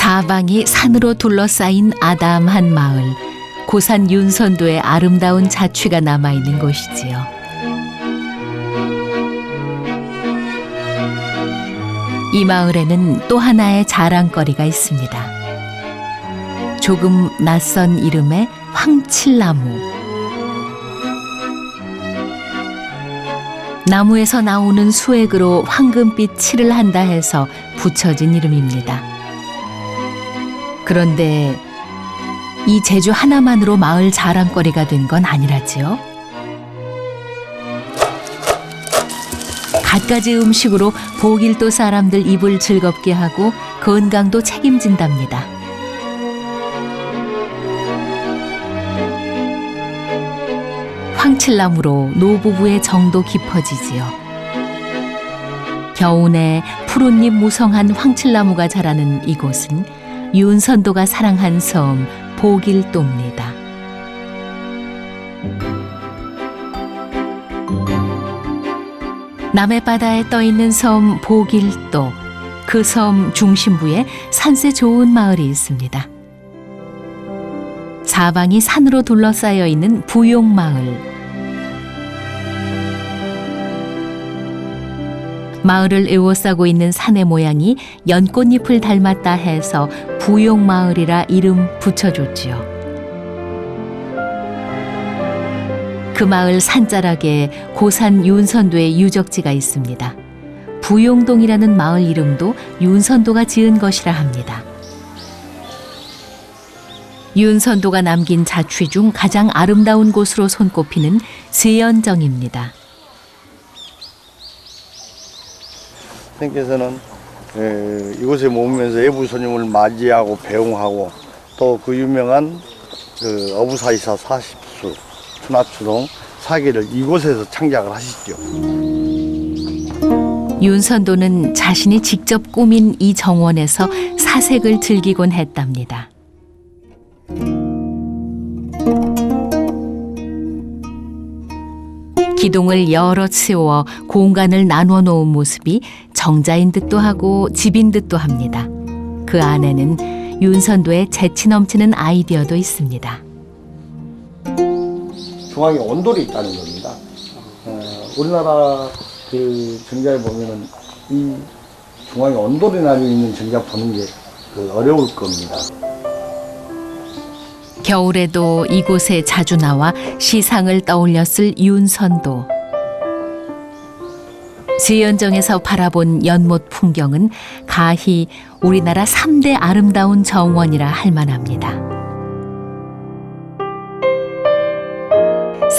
사방이 산으로 둘러싸인 아담한 마을, 고산 윤선도의 아름다운 자취가 남아있는 곳이지요. 이 마을에는 또 하나의 자랑거리가 있습니다. 조금 낯선 이름의 황칠나무. 나무에서 나오는 수액으로 황금빛 칠을 한다 해서 붙여진 이름입니다. 그런데 이 제주 하나만으로 마을 자랑거리가 된 건 아니라지요. 갖가지 음식으로 보길도 사람들 입을 즐겁게 하고 건강도 책임진답니다. 황칠나무로 노부부의 정도 깊어지지요. 겨우내 푸른잎 무성한 황칠나무가 자라는 이곳은 윤선도가 사랑한 섬 보길도입니다. 남해바다에 떠있는 섬 보길도, 그 섬 중심부에 산세 좋은 마을이 있습니다. 사방이 산으로 둘러싸여 있는 부용마을. 마을을 에워싸고 있는 산의 모양이 연꽃잎을 닮았다 해서 부용마을이라 이름 붙여줬지요. 그 마을 산자락에 고산 윤선도의 유적지가 있습니다. 부용동이라는 마을 이름도 윤선도가 지은 것이라 합니다. 윤선도가 남긴 자취 중 가장 아름다운 곳으로 손꼽히는 세연정입니다. 선생님께서는 이곳에 머물면서 애부 손님을 맞이하고 배웅하고 또 그 유명한 어부사이사 40수, 추나추동 사기를 이곳에서 창작을 하시죠. 윤선도는 자신이 직접 꾸민 이 정원에서 사색을 즐기곤 했답니다. 기둥을 여럿 세워 공간을 나누어 놓은 모습이 정자인 듯도 하고 집인 듯도 합니다. 그 안에는 윤선도의 재치 넘치는 아이디어도 있습니다. 중앙에 온돌이 있다는 겁니다. 우리나라 그 정자에 보면은 이 중앙에 온돌이 나뉘어 있는 정자 보는 게 어려울 겁니다. 겨울에도 이곳에 자주 나와 시상을 떠올렸을 윤선도. 세연정에서 바라본 연못 풍경은 가히 우리나라 3대 아름다운 정원이라 할 만합니다.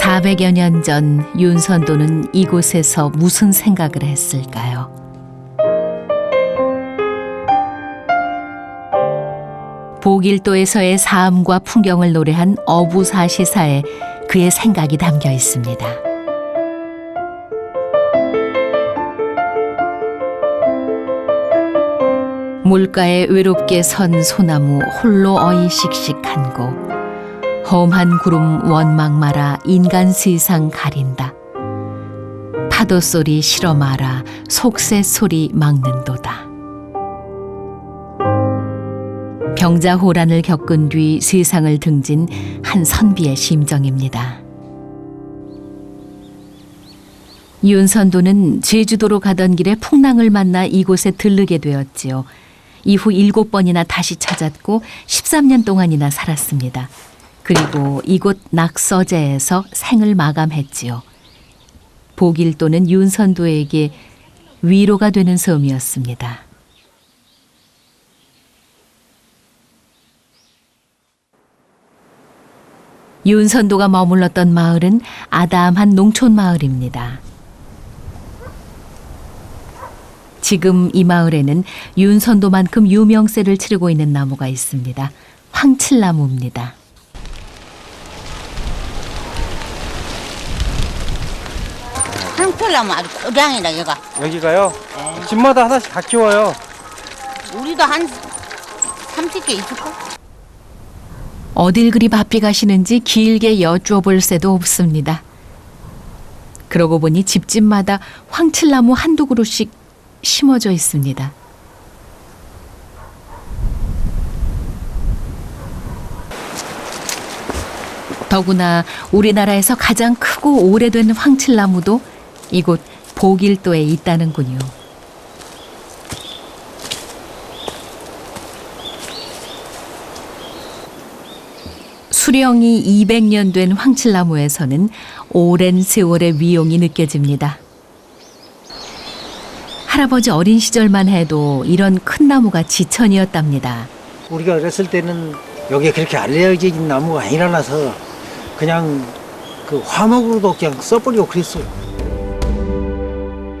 400여 년 전 윤선도는 이곳에서 무슨 생각을 했을까요? 보길도에서의 삶과 풍경을 노래한 어부사시사에 그의 생각이 담겨 있습니다. 물가에 외롭게 선 소나무 홀로 어이씩씩한 곳, 험한 구름 원망 마라 인간 세상 가린다. 파도 소리 실어 마라 속새 소리 막는도다. 병자호란을 겪은 뒤 세상을 등진 한 선비의 심정입니다. 윤선도는 제주도로 가던 길에 풍랑을 만나 이곳에 들르게 되었지요. 이후 7번이나 다시 찾았고 13년 동안이나 살았습니다. 그리고 이곳 낙서제에서 생을 마감했지요. 보길도는 윤선도에게 위로가 되는 섬이었습니다. 윤선도가 머물렀던 마을은 아담한 농촌 마을입니다. 지금 이 마을에는 윤선도만큼 유명세를 치르고 있는 나무가 있습니다. 황칠나무입니다. 황칠나무 아주 고장이다 얘가. 여기가요? 네. 집마다 하나씩 다 키워요. 우리도 한 30개 있을까? 어딜 그리 바삐 가시는지 길게 여쭈어볼 새도 없습니다. 그러고 보니 집집마다 황칠나무 한두 그루씩 심어져 있습니다. 더구나 우리나라에서 가장 크고 오래된 황칠나무도 이곳 보길도에 있다는군요. 수령이 200년 된 황칠나무에서는 오랜 세월의 위용이 느껴집니다. 할아버지 어린 시절만 해도 이런 큰 나무가 지천이었답니다. 우리가 어렸을 때는 여기에 그렇게 알려진 나무가 아니라서 그냥 그 화목으로도 그냥 써버리고 그랬어요.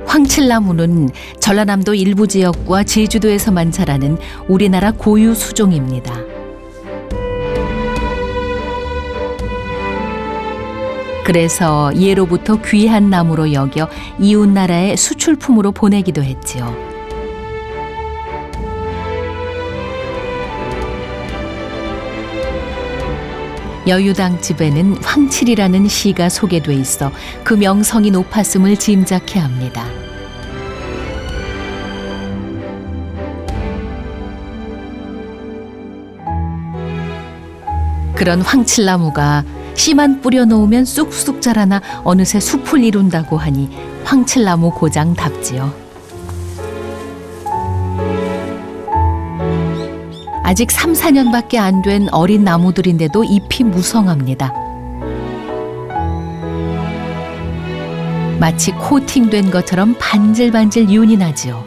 황칠나무는 전라남도 일부 지역과 제주도에서만 자라는 우리나라 고유 수종입니다. 그래서 예로부터 귀한 나무로 여겨 이웃 나라의 수출품으로 보내기도 했지요. 여유당집에는 황칠이라는 시가 소개돼 있어 그 명성이 높았음을 짐작해 합니다. 그런 황칠나무가 씨만 뿌려놓으면 쑥쑥 자라나 어느새 숲을 이룬다고 하니 황칠나무 고장답지요. 아직 3, 4년밖에 안 된 어린 나무들인데도 잎이 무성합니다. 마치 코팅된 것처럼 반질반질 윤이 나지요.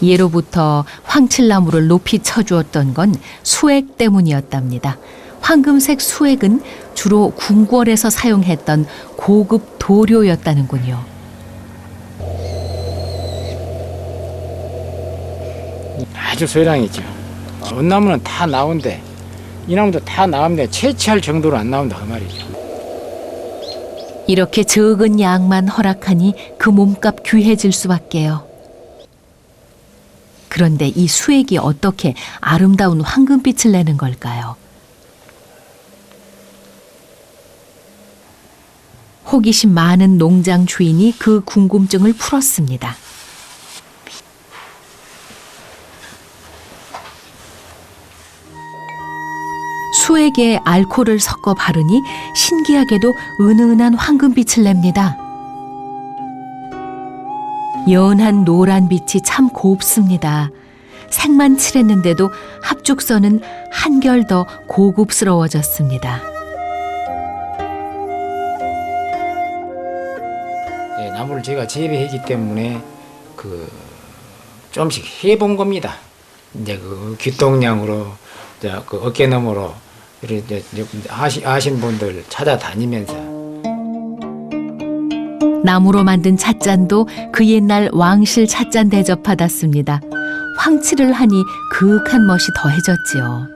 예로부터 황칠나무를 높이 쳐주었던 건 수액 때문이었답니다. 황금색 수액은 주로 궁궐에서 사용했던 고급 도료였다는군요. 아주 소량이죠. 원나무는 다 나온데 이 나무도 다 나오는데 채취할 정도로 안 나온다 그 말이죠. 이렇게 적은 양만 허락하니 그 몸값 귀해질 수밖에요. 그런데 이 수액이 어떻게 아름다운 황금빛을 내는 걸까요? 호기심 많은 농장 주인이 그 궁금증을 풀었습니다. 수액에 알코올을 섞어 바르니 신기하게도 은은한 황금빛을 냅니다. 연한 노란빛이 참 곱습니다. 색만 칠했는데도 합죽선은 한결 더 고급스러워졌습니다. 예, 나무를 제가 재배했기 때문에 좀씩 해본 겁니다. 이제 그 귓동량으로 그 어깨너머로 이렇게 아신 분들 찾아다니면서 나무로 만든 찻잔도 그 옛날 왕실 찻잔 대접받았습니다. 황칠을 하니 그윽한 멋이 더해졌지요.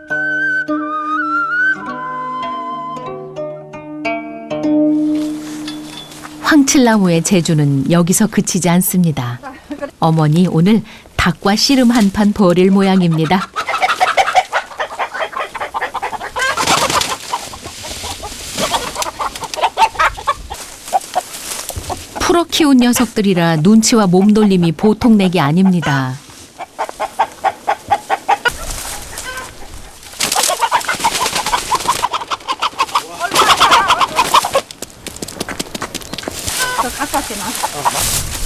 황칠나무의 재주는 여기서 그치지 않습니다. 어머니 오늘 닭과 씨름 한 판 벌일 모양입니다. 풀어 키운 녀석들이라 눈치와 몸놀림이 보통 내기 아닙니다.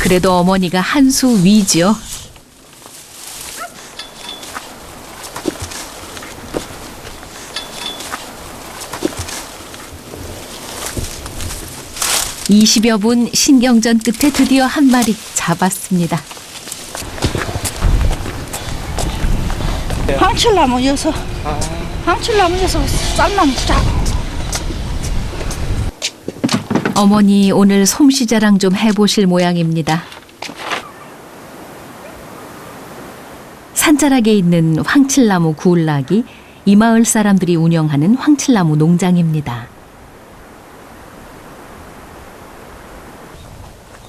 그래도 어머니가 한 수 위죠. (20여 분) 신경전 끝에 드디어 한 마리 잡았습니다. 황칠나무여서 쌀만 잡. 어머니 오늘 솜씨 자랑 좀 해보실 모양입니다. 산자락에 있는 황칠나무 구울락이 이 마을 사람들이 운영하는 황칠나무 농장입니다.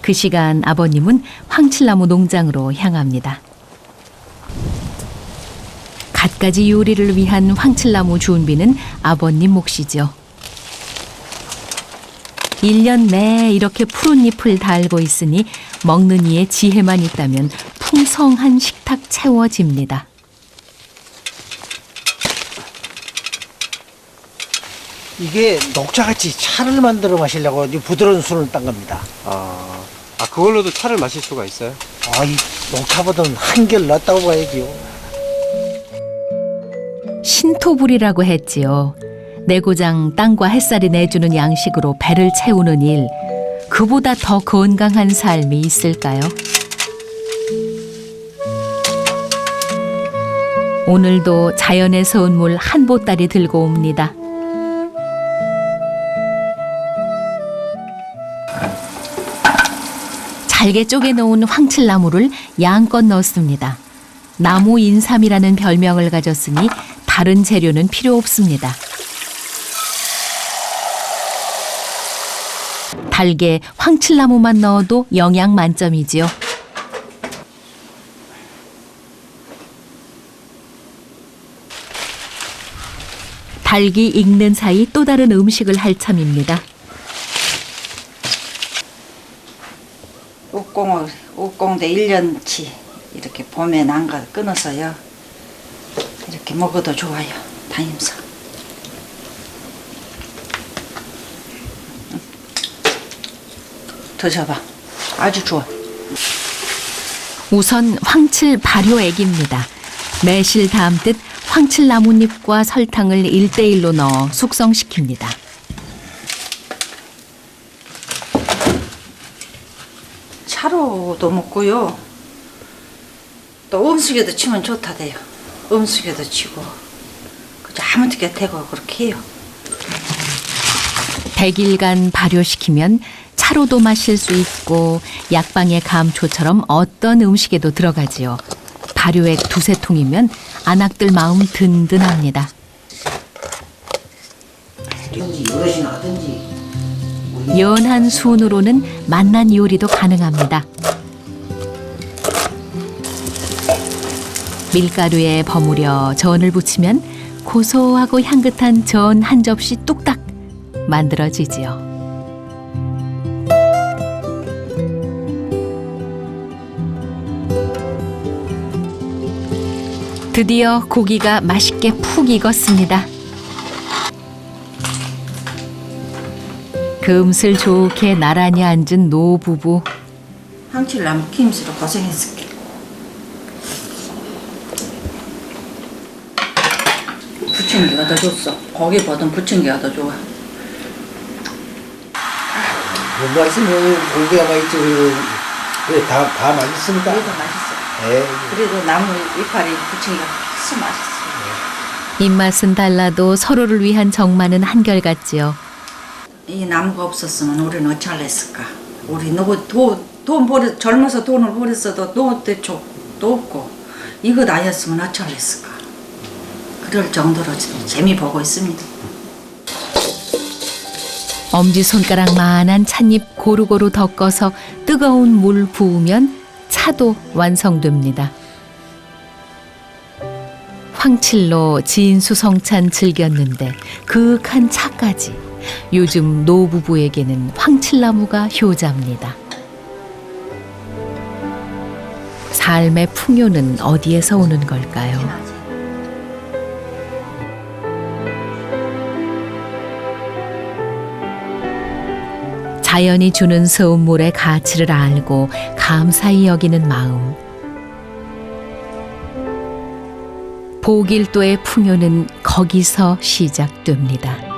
그 시간 아버님은 황칠나무 농장으로 향합니다. 갖가지 요리를 위한 황칠나무 준비는 아버님 몫이죠. 1년 내에 이렇게 푸른 잎을 달고 있으니 먹는 이의 지혜만 있다면 풍성한 식탁 채워집니다. 이게 녹차같이 차를 만들어 마시려고 이 부드러운 술을 딴 겁니다. 그걸로도 차를 마실 수가 있어요? 이 녹차보다는 한결 낫다고 봐야지요. 신토불이라고 했지요. 내고장 땅과 햇살이 내주는 양식으로 배를 채우는 일, 그보다 더 건강한 삶이 있을까요? 오늘도 자연에서 온 물 한 보따리 들고 옵니다. 잘게 쪼개놓은 황칠나무를 양껏 넣습니다. 나무 인삼이라는 별명을 가졌으니 다른 재료는 필요 없습니다. 달게 황칠나무만 넣어도 영양 만점이지요. 달기 익는 사이 또 다른 음식을 할 참입니다. 옥공대 1년치 이렇게 봄에 난 거 끊어서요. 이렇게 먹어도 좋아요. 다니면서. 드셔봐. 아주 좋아. 우선 황칠 발효액입니다. 매실 담듯 황칠 나뭇잎과 설탕을 1:1로 넣어 숙성시킵니다. 차로도 먹고요. 또 음식에도 치면 좋다대요. 음식에도 치고 그저 아무렇게 대고 그렇게 해요. 100일간 발효시키면 차로도 마실 수 있고 약방의 감초처럼 어떤 음식에도 들어가지요. 발효액 2-3통이면 안악들 마음 든든합니다. 어르신 하든지. 연한 순으로는 맛난 요리도 가능합니다. 밀가루에 버무려 전을 부치면 고소하고 향긋한 전 한 접시 뚝딱 만들어지지요. 드디어 고기가 맛있게 푹 익었습니다. 금슬 좋게 나란히 앉은 노부부. 황칠나무 김치로 고생했을게. 부침개가 더 좋소. 고기보단 부침개가 더 좋아. 뭔가 있으면 고기가 맛있지. 그래, 다 맛있습니다. 그래도 맛있어. 예. 그래도 나무 이파리 부침개가 훨씬 맛있어. 입맛은 달라도 서로를 위한 정만은 한결같지요. 이 나무가 없었으면 우리는 어찌할랬을까. 우리 누구 젊어서 돈을 버렸어도 노 대초도 없고 이것 아니었으면 어찌할랬을까. 그럴 정도로 재미 보고 있습니다. 엄지손가락만한 찻잎 고루고루 덮어서 뜨거운 물 부으면 차도 완성됩니다. 황칠로 진수성찬 즐겼는데 그윽한 차까지. 요즘 노부부에게는 황칠나무가 효자입니다. 삶의 풍요는 어디에서 오는 걸까요? 자연이 주는 선물의 가치를 알고 감사히 여기는 마음. 보길도의 풍요는 거기서 시작됩니다.